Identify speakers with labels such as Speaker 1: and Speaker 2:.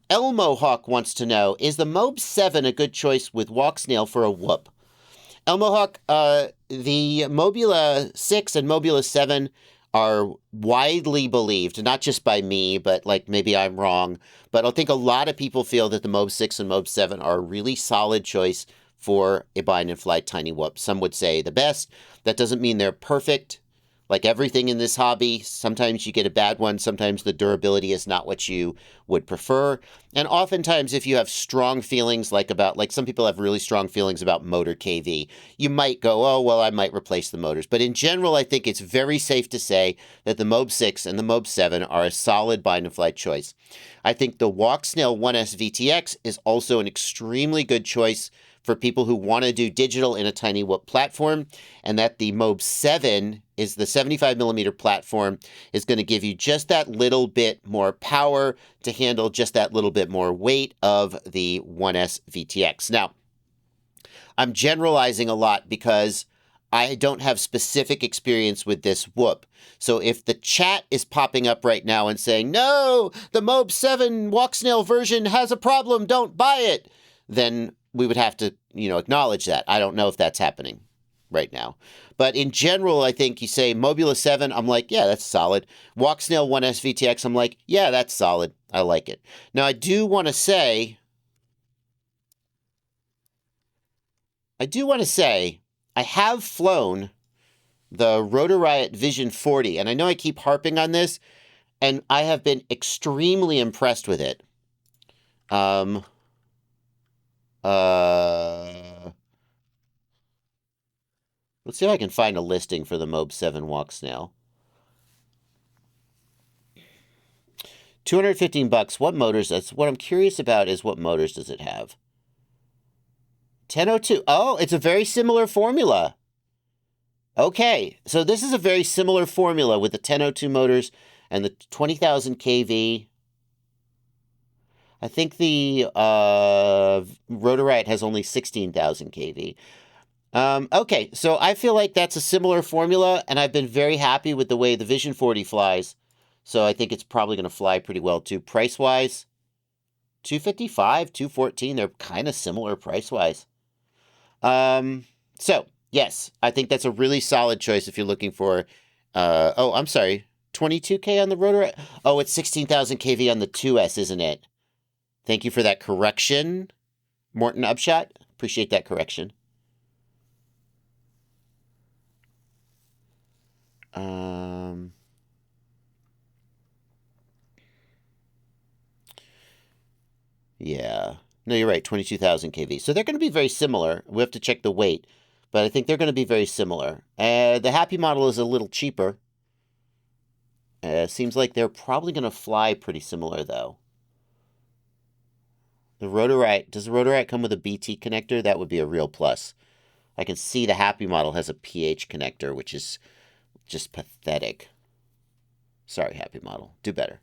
Speaker 1: Elmo Hawk wants to know, is the Mob 7 a good choice with Walksnail for a whoop? Elmo Hawk, the Mobula 6 and Mobula 7 are widely believed, not just by me, but like maybe I'm wrong, but I think a lot of people feel that the Mob 6 and Mob 7 are a really solid choice for a bind and fly tiny whoop. Some would say the best. That doesn't mean they're perfect. Like everything in this hobby, sometimes you get a bad one. Sometimes the durability is not what you would prefer. And oftentimes, if you have strong feelings like some people have really strong feelings about motor KV, you might go, oh, well, I might replace the motors. But in general, I think it's very safe to say that the Mob 6 and the Mob 7 are a solid bind and flight choice. I think the Walksnail 1S VTX is also an extremely good choice for people who want to do digital in a tiny whoop platform, and that the Mob 7 is the 75 millimeter platform is going to give you just that little bit more power to handle just that little bit more weight of the 1S VTX. Now, I'm generalizing a lot because I don't have specific experience with this whoop. So if the chat is popping up right now and saying, no, the Mob 7 Walksnail version has a problem, don't buy it, then we would have to, acknowledge that. I don't know if that's happening right now. But in general, I think you say Mobula 7, I'm like, yeah, that's solid. Walksnail 1S VTX, I'm like, yeah, that's solid. I like it. Now, I do want to say, I have flown the Rotor Riot Vision 40, and I know I keep harping on this, and I have been extremely impressed with it. Let's see if I can find a listing for the Mob 7 Walksnail. $215. What motors? That's what I'm curious about is what motors does it have? 1002. Oh, it's a very similar formula. Okay, so this is a very similar formula with the 1002 motors and the 20,000 kV. I think the Rotor Riot has only 16,000 kV. Okay, so I feel like that's a similar formula, and I've been very happy with the way the Vision 40 flies. So I think it's probably going to fly pretty well too. Price-wise, $255, $214. They're kind of similar price-wise. So yes, I think that's a really solid choice if you're looking for. I'm sorry, 22K on the Rotor. Oh, it's 16,000 kV on the 2S, isn't it? Thank you for that correction, Morton Upshot. Appreciate that correction. Yeah. No, you're right, 22,000 kV. So they're going to be very similar. We have to check the weight, but I think they're going to be very similar. The Happy model is a little cheaper. Seems like they're probably going to fly pretty similar, though. The Rotor Riot, does the Rotor Riot come with a BT connector? That would be a real plus. I can see the Happy model has a PH connector, which is just pathetic. Sorry, Happy model. Do better.